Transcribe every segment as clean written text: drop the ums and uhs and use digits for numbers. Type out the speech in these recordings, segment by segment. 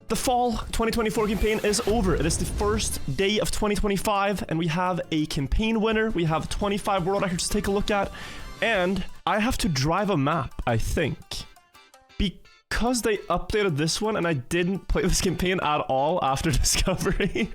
The fall 2024 campaign is over. It is the first day of 2025, and we have a campaign winner. We have 25 world records to take a look at, and I have to drive a map, I think. Because they updated this one, and I didn't play this campaign at all after Discovery,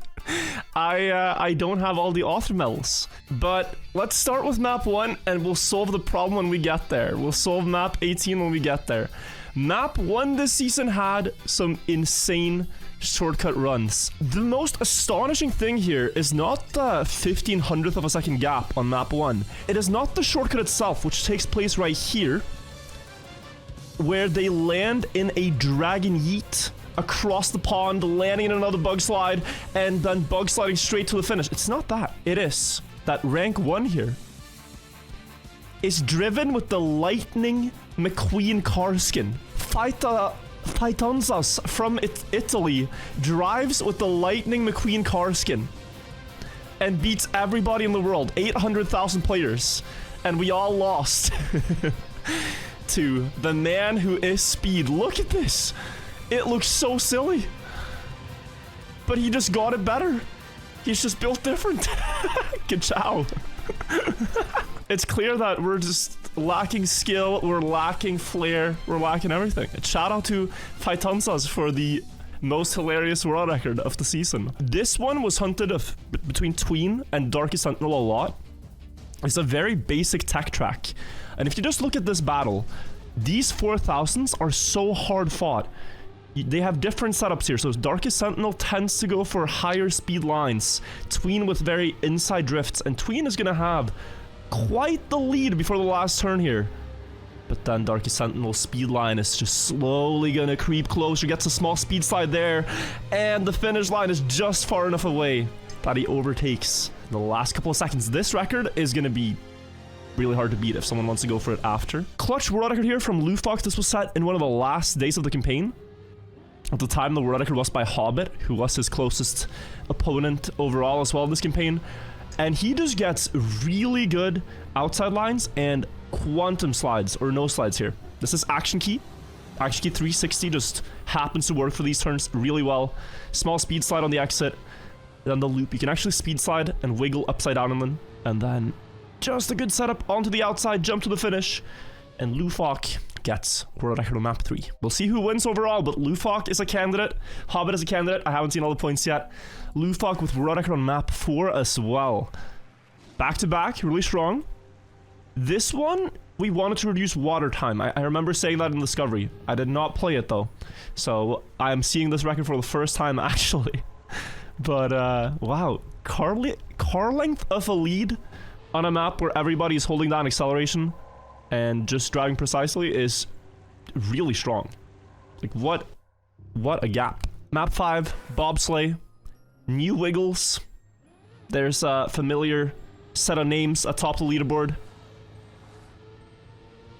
I don't have all the author medals. But let's start with map 1, and we'll solve the problem when we get there. We'll solve map 18 when we get there. Map 1 this season had some insane shortcut runs. The most astonishing thing here is not the 1500th of a second gap on map 1. It is not the shortcut itself, which takes place right here, where they land in a dragon yeet across the pond, landing in another bug slide, and then bug sliding straight to the finish. It's not that. It is that rank 1 here is driven with the Lightning McQueen car skin. Faitanzas from Italy drives with the Lightning McQueen car skin and beats everybody in the world, 800,000 players, and we all lost to the man who is Speed. Look at this. It looks so silly, but he just got it better. He's just built different. Good chow. It's clear that we're just lacking skill, we're lacking flair, we're lacking everything. Shout out to Faitanzas for the most hilarious world record of the season. This one was hunted between Tween and Darkest Sentinel a lot. It's a very basic tech track. And if you just look at this battle, these 4000s are so hard fought. They have different setups here. So Darkest Sentinel tends to go for higher speed lines. Tween with very inside drifts. And Tween is going to have quite the lead before the last turn here. But then Darkest Sentinel's speed line is just slowly going to creep closer. Gets a small speed slide there. And the finish line is just far enough away that he overtakes in the last couple of seconds. This record is going to be really hard to beat if someone wants to go for it after. Clutch world record here from Lufox. This was set in one of the last days of the campaign. At the time, the world record was by Hobbit, who was his closest opponent overall as well in this campaign. And he just gets really good outside lines and quantum slides, or no slides here. This is Action Key. Action Key 360 just happens to work for these turns really well. Small speed slide on the exit. Then the loop. You can actually speed slide and wiggle upside down on them. And then just a good setup onto the outside, jump to the finish. And Lufox gets world record on map 3. We'll see who wins overall, but Lufox is a candidate. Hobbit is a candidate. I haven't seen all the points yet. Lufox with world record on map 4 as well. Back to back, really strong. This one, we wanted to reduce water time. I remember saying that in Discovery. I did not play it though. So I'm seeing this record for the first time actually. But wow, car length of a lead on a map where everybody's holding down acceleration and just driving precisely is really strong. Like what a gap. Map 5, bobsleigh, new wiggles. There's a familiar set of names atop the leaderboard.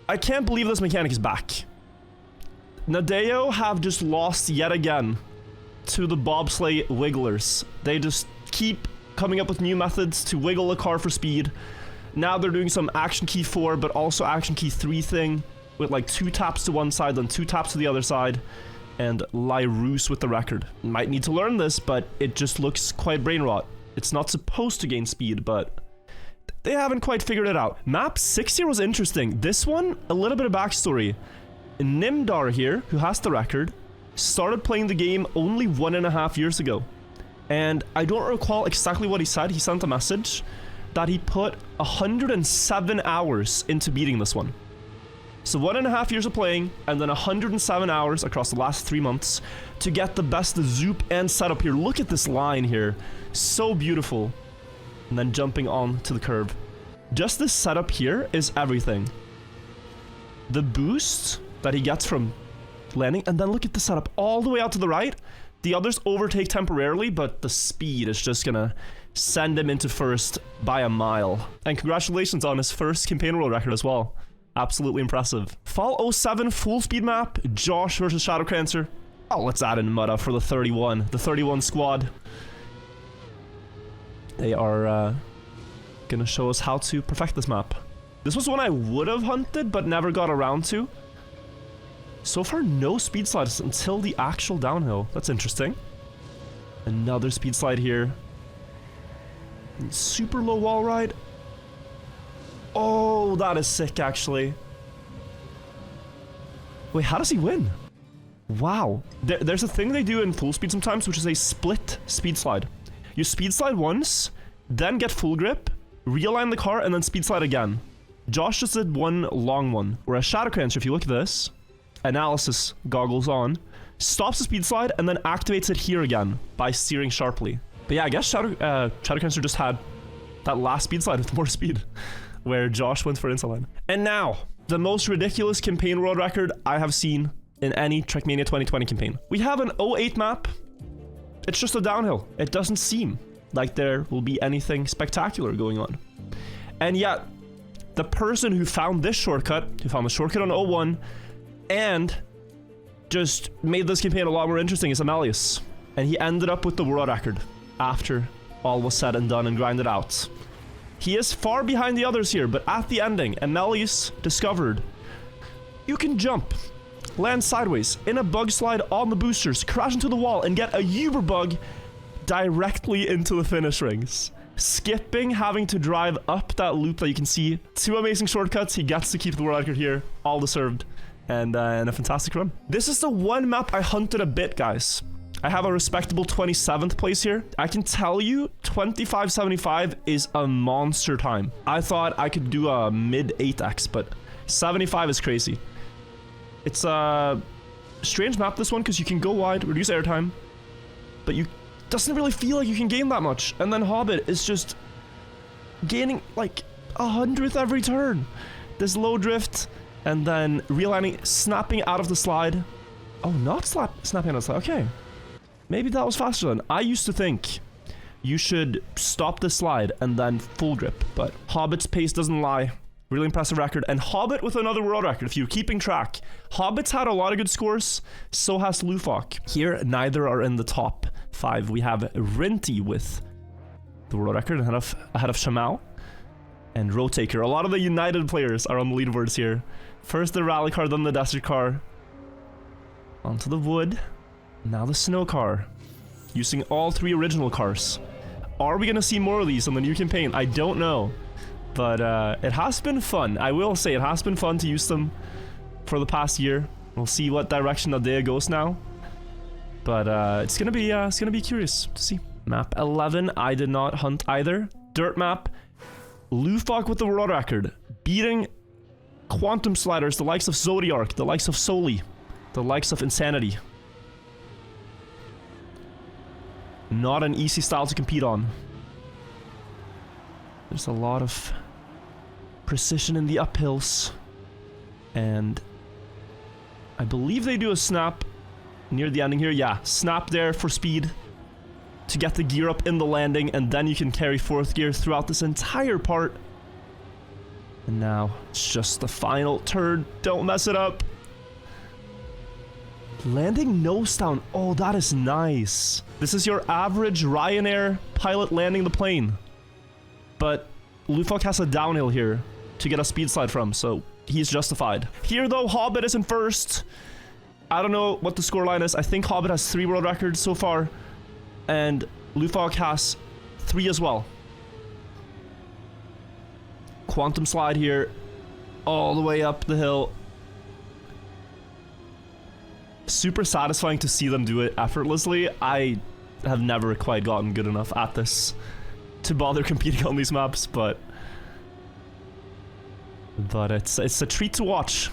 I can't believe this mechanic is back. Nadeo have just lost yet again to the bobsleigh wigglers. They just keep coming up with new methods to wiggle a car for speed. Now they're doing some Action Key 4, but also Action Key 3 thing, with like 2 taps to one side, then 2 taps to the other side, and Lyroos with the record. Might need to learn this, but it just looks quite brain rot. It's not supposed to gain speed, but they haven't quite figured it out. Map 6 here was interesting. This one, a little bit of backstory. Nimdar here, who has the record, started playing the game only 1.5 years ago. And I don't recall exactly what he said. He sent a message that he put 107 hours into beating this one. So 1.5 years of playing, and then 107 hours across the last 3 months to get the best zoop and setup here. Look at this line here. So beautiful. And then jumping on to the curve. Just this setup here is everything. The boost that he gets from landing, and then look at the setup all the way out to the right. The others overtake temporarily, but the speed is just gonna send him into first by a mile. And congratulations on his first campaign world record as well. Absolutely impressive. Fall 07 full speed map, Josh versus Shadowcrancer. Oh, let's add in Mutta for the 31 squad. They are gonna show us how to perfect this map. This was one I would have hunted, but never got around to. So far, no speed slides until the actual downhill. That's interesting. Another speed slide here. Super low wall ride. Oh, that is sick, actually. Wait, how does he win? Wow. There's a thing they do in full speed sometimes, which is a split speed slide. You speed slide once, then get full grip, realign the car, and then speed slide again. Josh just did one long one. Whereas Shadowcancer, if you look at this, analysis goggles on, stops the speed slide, and then activates it here again by steering sharply. But yeah, I guess Shadowcancer just had that last speed slide with more speed, where Josh went for inside line. And now, the most ridiculous campaign world record I have seen in any Trackmania 2020 campaign. We have an 08 map. It's just a downhill. It doesn't seem like there will be anything spectacular going on. And yet, the person who found this shortcut, who found the shortcut on 01, and just made this campaign a lot more interesting is Amelius. And he ended up with the world record after all was said and done and grinded out. He is far behind the others here, but at the ending, Amelius discovered you can jump, land sideways in a bug slide on the boosters, crash into the wall, and get a Uber bug directly into the finish rings. Skipping having to drive up that loop that you can see. 2 amazing shortcuts. He gets to keep the world record here. All deserved. And a fantastic run. This is the one map I hunted a bit, guys. I have a respectable 27th place here. I can tell you 25.75 is a monster time. I thought I could do a mid 8x, but 75 is crazy. It's a strange map, this one, because you can go wide, reduce airtime, but you doesn't really feel like you can gain that much. And then Hobbit is just gaining like 100th every turn. This low drift, and then realigning, snapping out of the slide. Oh, not snapping out of the slide. Okay. Maybe that was faster then. I used to think you should stop the slide and then full grip, but Hobbit's pace doesn't lie. Really impressive record. And Hobbit with another world record, if you're keeping track. Hobbit's had a lot of good scores, so has Lufok. Here, neither are in the top 5. We have Rinty with the world record ahead of Shamao and Rotaker. A lot of the United players are on the leaderboards here. First the rally car, then the desert car. Onto the wood. Now the snow car. Using all 3 original cars. Are we going to see more of these in the new campaign? I don't know. But it has been fun. I will say it has been fun to use them for the past year. We'll see what direction Adea goes now. But it's gonna be curious to see. Map 11, I did not hunt either. Dirt map. Lufok with the world record, beating quantum sliders, the likes of Zodiark, the likes of Soli, the likes of Insanity. Not an easy style to compete on. There's a lot of precision in the uphills. And I believe they do a snap near the ending here. Yeah, snap there for speed to get the gear up in the landing, and then you can carry 4th gear throughout this entire part. And now it's just the final turn. Don't mess it up. Landing nose down. Oh, that is nice. This is your average Ryanair pilot landing the plane. But Lufok has a downhill here to get a speed slide from, so he's justified. Here, though, Hobbit is in first. I don't know what the scoreline is. I think Hobbit has 3 world records so far, and Lufok has 3 as well. Quantum slide here, all the way up the hill. Super satisfying to see them do it effortlessly. I have never quite gotten good enough at this to bother competing on these maps, but it's a treat to watch,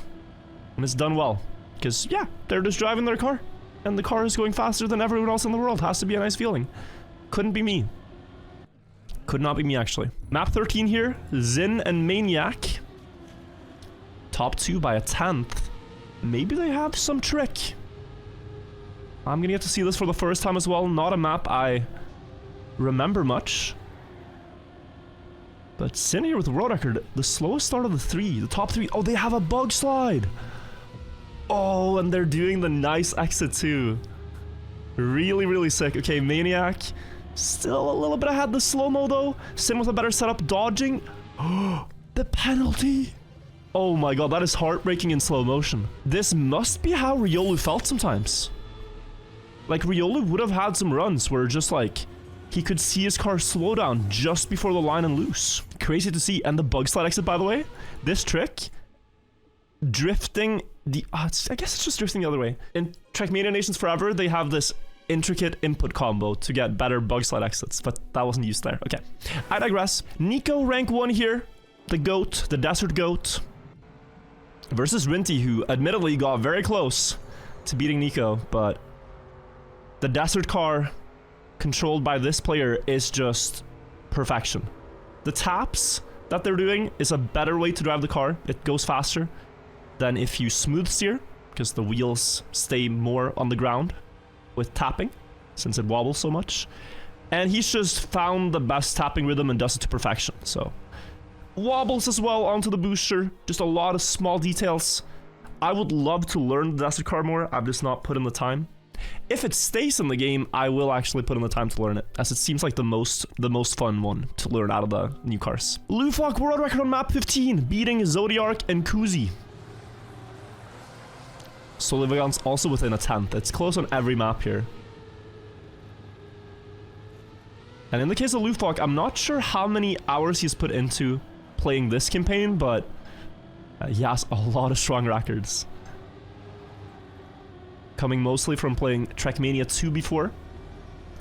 and it's done well. Because, yeah, they're just driving their car, and the car is going faster than everyone else in the world. Has to be a nice feeling. Couldn't be me. Could not be me, actually. Map 13 here, Zin and Maniac. Top 2 by a 10th. Maybe they have some trick. I'm gonna get to see this for the first time as well. Not a map I remember much. But Zin here with the world record, the slowest start of the 3, the top 3. Oh, they have a bug slide. Oh, and they're doing the nice exit too. Really, really sick. Okay, Maniac. Still a little bit ahead the slow-mo though. Sin with a better setup, dodging. Oh, the penalty. Oh my god, that is heartbreaking in slow motion. This must be how Riolu felt sometimes. Like, Riolu would have had some runs where just like, he could see his car slow down just before the line and loose. Crazy to see. And the bug slide exit, by the way, this trick, drifting the, I guess it's just drifting the other way. In Trackmania Nations Forever, they have this intricate input combo to get better bug slide exits, but that wasn't used there. Okay, I digress. Nico rank 1 here, the GOAT, the Desert GOAT, versus Rinty, who admittedly got very close to beating Nico, but the Desert car controlled by this player is just perfection. The taps that they're doing is a better way to drive the car. It goes faster than if you smooth steer, because the wheels stay more on the ground with tapping, since it wobbles so much. And he's just found the best tapping rhythm and does it to perfection. So wobbles as well onto the booster, just a lot of small details. I would love to learn the Desert car more. I've just not put in the time. If it stays in the game, I will actually put in the time to learn it, as it seems like the most fun one to learn out of the new cars. Lufok world record on map 15, beating Zodiark and Kuzi. Solivagon's also within a 10th. It's close on every map here. And in the case of Lufok, I'm not sure how many hours he's put into playing this campaign, but he has a lot of strong records. Coming mostly from playing Trackmania 2 before,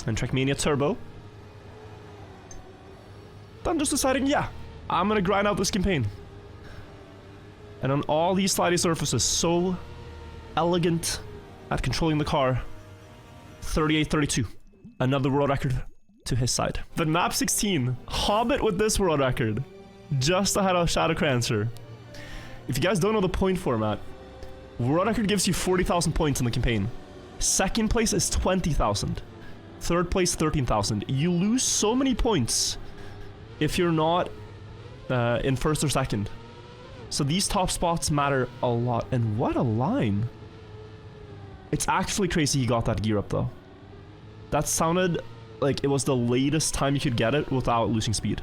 and Trackmania Turbo. Then just deciding, yeah, I'm gonna grind out this campaign. And on all these slidey surfaces, so elegant at controlling the car. 38-32. Another world record to his side. Then map 16, Hobbit with this world record. Just ahead of Shadowcrancer. If you guys don't know the point format, world record gives you 40,000 points in the campaign. Second place is 20,000. Third place, 13,000. You lose so many points if you're not in first or second. So these top spots matter a lot. And what a line. It's actually crazy he got that gear up though. That sounded like it was the latest time you could get it without losing speed.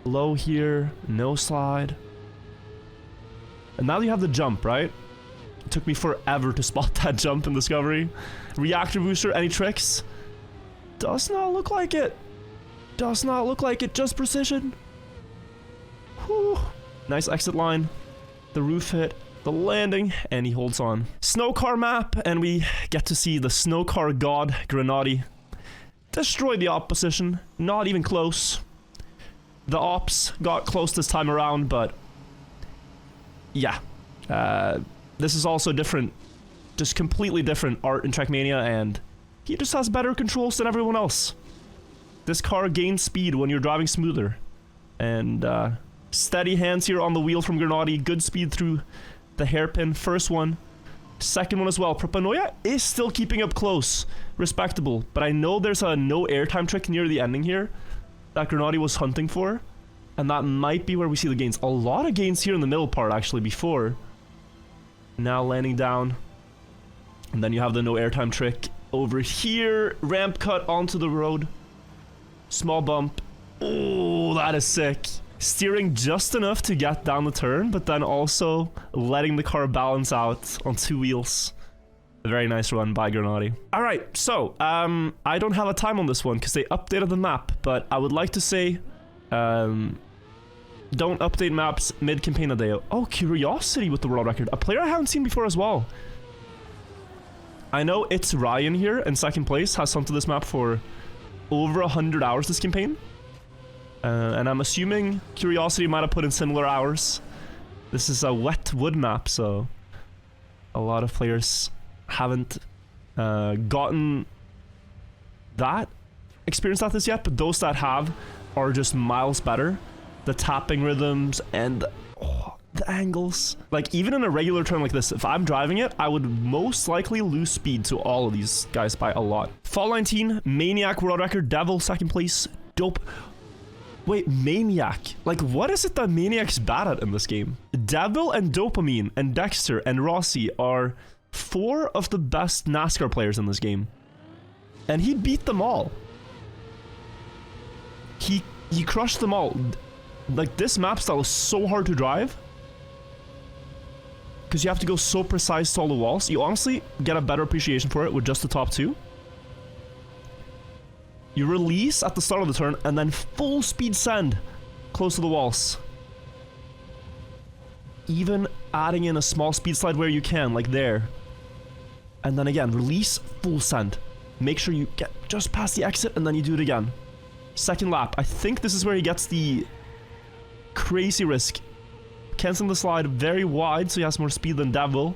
Low here, no slide. And now you have the jump, right? It took me forever to spot that jump in Discovery. Reactor booster, any tricks? Does not look like it. Does not look like it, just precision. Whew. Nice exit line. The roof hit, the landing, and he holds on. Snow car map, and we get to see the snow car god, Grenadi, destroy the opposition. Not even close. The ops got close this time around, but yeah. This is also different, just completely different art in Trackmania, and he just has better controls than everyone else. This car gains speed when you're driving smoother. And steady hands here on the wheel from Grenadi. Good speed through the hairpin. First one. Second one as well. Propanoia is still keeping up close. Respectable. But I know there's a no airtime trick near the ending here that Grenadi was hunting for. And that might be where we see the gains. A lot of gains here in the middle part actually before. Now landing down. And then you have the no airtime trick over here. Ramp cut onto the road. Small bump. Oh, that is sick. Steering just enough to get down the turn, but then also letting the car balance out on two wheels. A very nice run by Grenadi. Alright, so, I don't have a time on this one because they updated the map, but I would like to say, don't update maps mid-campaign a day. Oh, Curiosity with the world record. A player I haven't seen before as well. I know it's Ryan here in second place, has sunk to this map for over 100 hours this campaign. And I'm assuming Curiosity might have put in similar hours. This is a wet wood map, so a lot of players haven't gotten that experience at this yet, but those that have are just miles better. The tapping rhythms and the angles. Like, even in a regular turn like this, if I'm driving it, I would most likely lose speed to all of these guys by a lot. Fall 19, Maniac world record, Devil second place, Dope. Wait, Maniac. Like, what is it that Maniac's bad at in this game? Devil and Dopamine and Dexter and Rossi are 4 of the best NASCAR players in this game. And he beat them all. He crushed them all. Like, this map style is so hard to drive. because you have to go so precise to all the walls. You honestly get a better appreciation for it with just the top two. You release at the start of the turn and then full speed send close to the walls. Even adding in a small speed slide where you can, like there. And then again, release, full send. Make sure you get just past the exit and then you do it again. Second lap. I think this is where he gets the crazy risk. Canceling the slide very wide so he has more speed than Devil.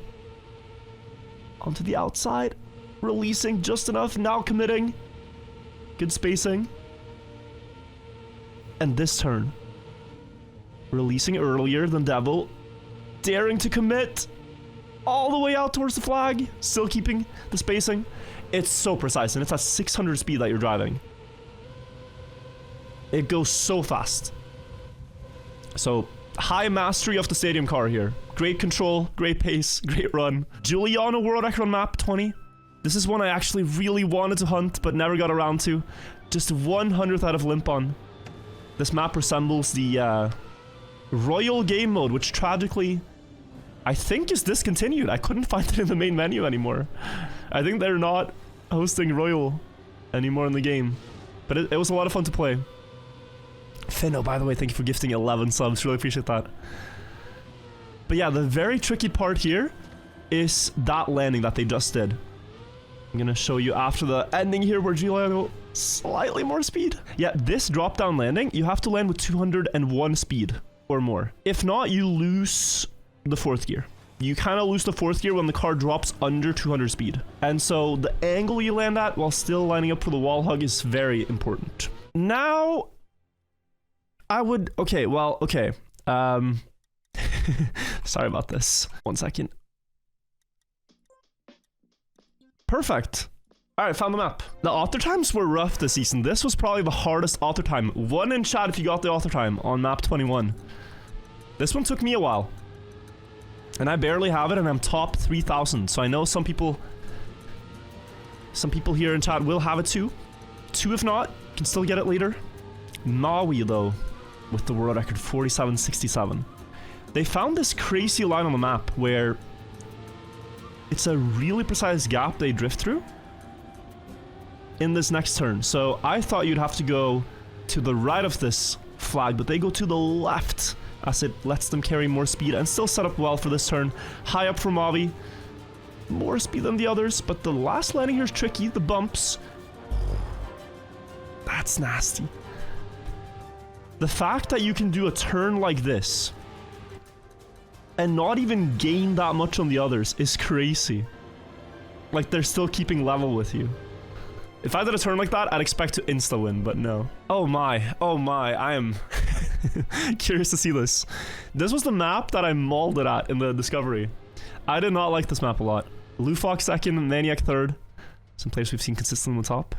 Onto the outside. Releasing just enough, now committing. Good spacing. And this turn. Releasing earlier than Devil. Daring to commit. All the way out towards the flag. Still keeping the spacing. It's so precise and it's at 600 speed that you're driving. It goes so fast. So, high mastery of the stadium car here. Great control, great pace, great run. Giuliano world record on map 20. This is one I actually really wanted to hunt, but never got around to. Just 100th out of Limpon. This map resembles the Royal game mode, which tragically, I think is discontinued. I couldn't find it in the main menu anymore. I think they're not hosting Royal anymore in the game. But it was a lot of fun to play. Finno, by the way, thank you for gifting 11 subs. Really appreciate that. But yeah, the very tricky part here is that landing that they just did. I'm gonna show you after the ending here where Giuliano slightly more speed. Yeah, this drop down landing, you have to land with 201 speed or more. If not, you lose the fourth gear. You kind of lose the fourth gear when the car drops under 200 speed. And so the angle you land at while still lining up for the wall hug is very important. Now, I would... Okay, well, okay. Sorry about this. 1 second. Perfect. Alright, found the map. The author times were rough this season. This was probably the hardest author time. 1 in chat if you got the author time on map 21. This one took me a while. And I barely have it and I'm top 3,000. So I know some people here in chat will have it too. 2 if not, can still get it later. Maui though, with the world record 47.67. They found this crazy line on the map where it's a really precise gap they drift through in this next turn. So I thought you'd have to go to the right of this flag, but they go to the left as it lets them carry more speed and still set up well for this turn. High up for Mavi. More speed than the others, but the last landing here is tricky. The bumps. That's nasty. The fact that you can do a turn like this and not even gain that much on the others is crazy. Like, they're still keeping level with you. If I did a turn like that, I'd expect to insta-win, but no. Oh my, I am curious to see this. This was the map that I mauled it at in the Discovery. I did not like this map a lot. Lufox second, Maniac third. Some players we've seen consistently on the top.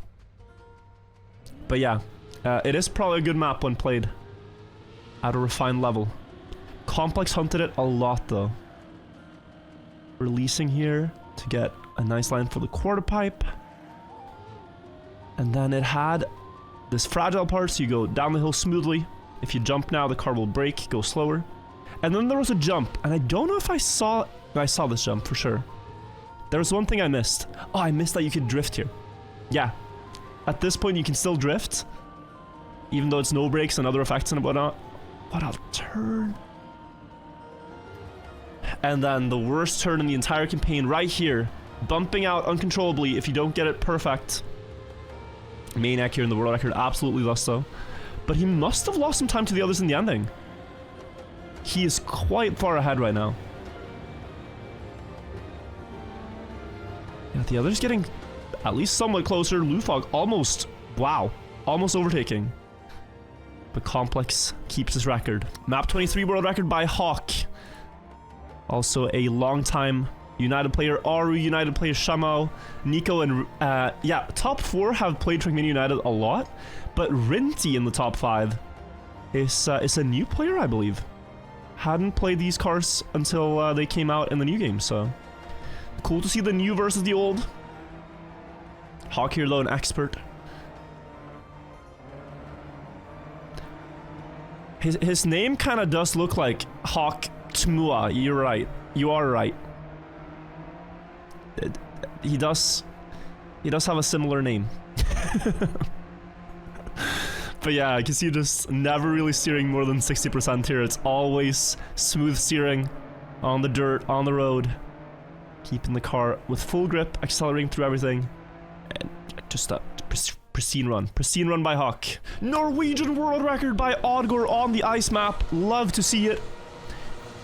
But yeah, it is probably a good map when played at a refined level. Complex hunted it a lot though. Releasing here to get a nice line for the quarter pipe. And then it had this fragile part, so you go down the hill smoothly. If you jump now, the car will brake, go slower. And then there was a jump, and I don't know if I saw this jump for sure. There was one thing I missed. Oh, I missed that you could drift here. Yeah. At this point, you can still drift, even though it's no brakes and other effects and whatnot. What a turn. And then the worst turn in the entire campaign right here. Bumping out uncontrollably if you don't get it perfect. Maniac here in the world record, absolutely lost though. But he must have lost some time to the others in the ending. He is quite far ahead right now. Yeah, the others getting at least somewhat closer. Lufog almost, wow, almost overtaking. But Complex keeps his record. Map 23 world record by Hawk. Also a long-time United player, Aru, United player, Shamao, Nico, and yeah, top 4 have played Trackmania United a lot, but Rinty in the top 5 is a new player, I believe. Hadn't played these cars until they came out in the new game, so cool to see the new versus the old. Hawk here though, an expert. His name kind of does look like Hawk Tmua, you're right. You are right. He does have a similar name. But yeah, I can see just never really steering more than 60% here. It's always smooth steering on the dirt, on the road. Keeping the car with full grip, accelerating through everything. And just a pristine run. Pristine run by Huck. Norwegian world record by Oddgore on the ice map. Love to see it.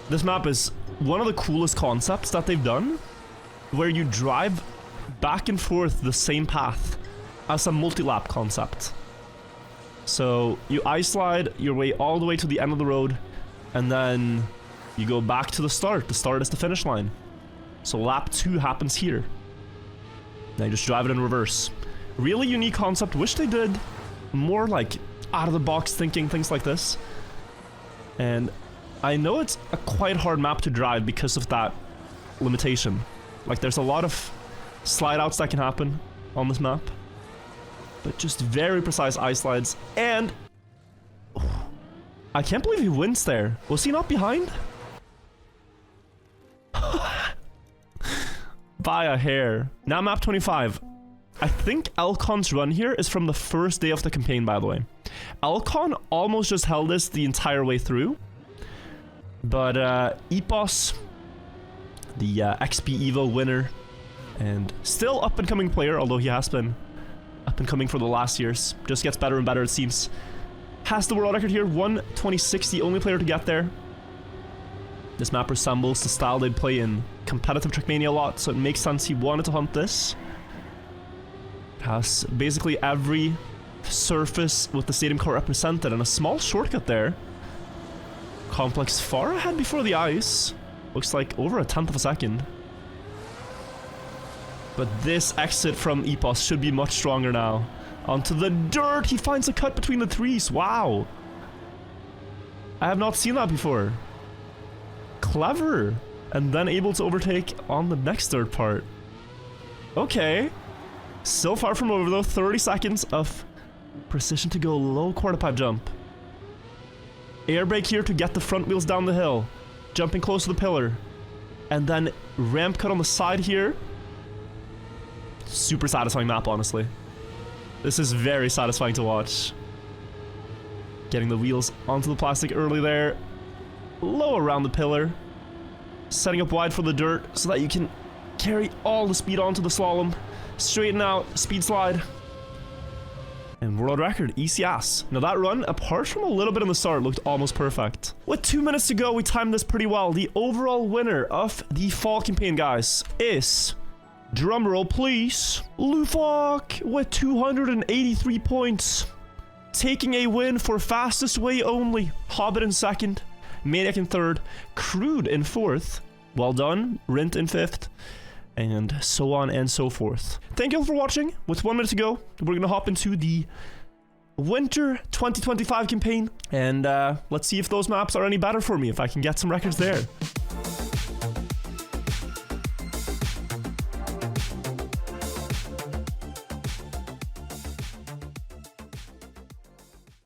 This map is one of the coolest concepts that they've done, where you drive back and forth the same path as a multi-lap concept. So you ice slide your way all the way to the end of the road, and then you go back to the start. The start is the finish line. So lap 2 happens here. Now you just drive it in reverse. Really unique concept. Wish they did more like out of the box thinking, things like this. And I know it's a quite hard map to drive because of that limitation. Like there's a lot of slide outs that can happen on this map. But just very precise ice slides. And I can't believe he wins there. Was he not behind? By a hair. Now map 25. I think Elcon's run here is from the first day of the campaign, by the way. Elcon almost just held this the entire way through. But Epos, the XP Evo winner, and still up-and-coming player, although he has been up-and-coming for the last years. Just gets better and better, it seems. Has the world record here, 1:26, the only player to get there. This map resembles the style they play in competitive Trackmania a lot, so it makes sense he wanted to hunt this. It has basically every surface with the stadium car represented, and a small shortcut there. Complex far ahead before the ice. Looks like over a 1/10 of a second. But this exit from Epos should be much stronger now. Onto the dirt, he finds a cut between the trees. Wow. I have not seen that before. Clever. And then able to overtake on the next dirt part. Okay. Still far from over though. 30 seconds of precision to go. Low quarter pipe jump. Air brake here to get the front wheels down the hill. Jumping close to the pillar. And then ramp cut on the side here. Super satisfying map, honestly. This is very satisfying to watch. Getting the wheels onto the plastic early there. Low around the pillar. Setting up wide for the dirt so that you can carry all the speed onto the slalom. Straighten out, speed slide. And world record, easy ass. Now that run, apart from a little bit in the start, looked almost perfect. With 2 minutes to go, we timed this pretty well. The overall winner of the fall campaign, guys, is, drumroll please, Lufok with 283 points. Taking a win for fastest way only. Hobbit in second, Maniac in third, Crude in fourth. Well done, Rint in fifth. And so on and so forth. Thank you all for watching. With 1 minute to go, we're gonna hop into the Winter 2025 campaign. And let's see if those maps are any better for me, if I can get some records there.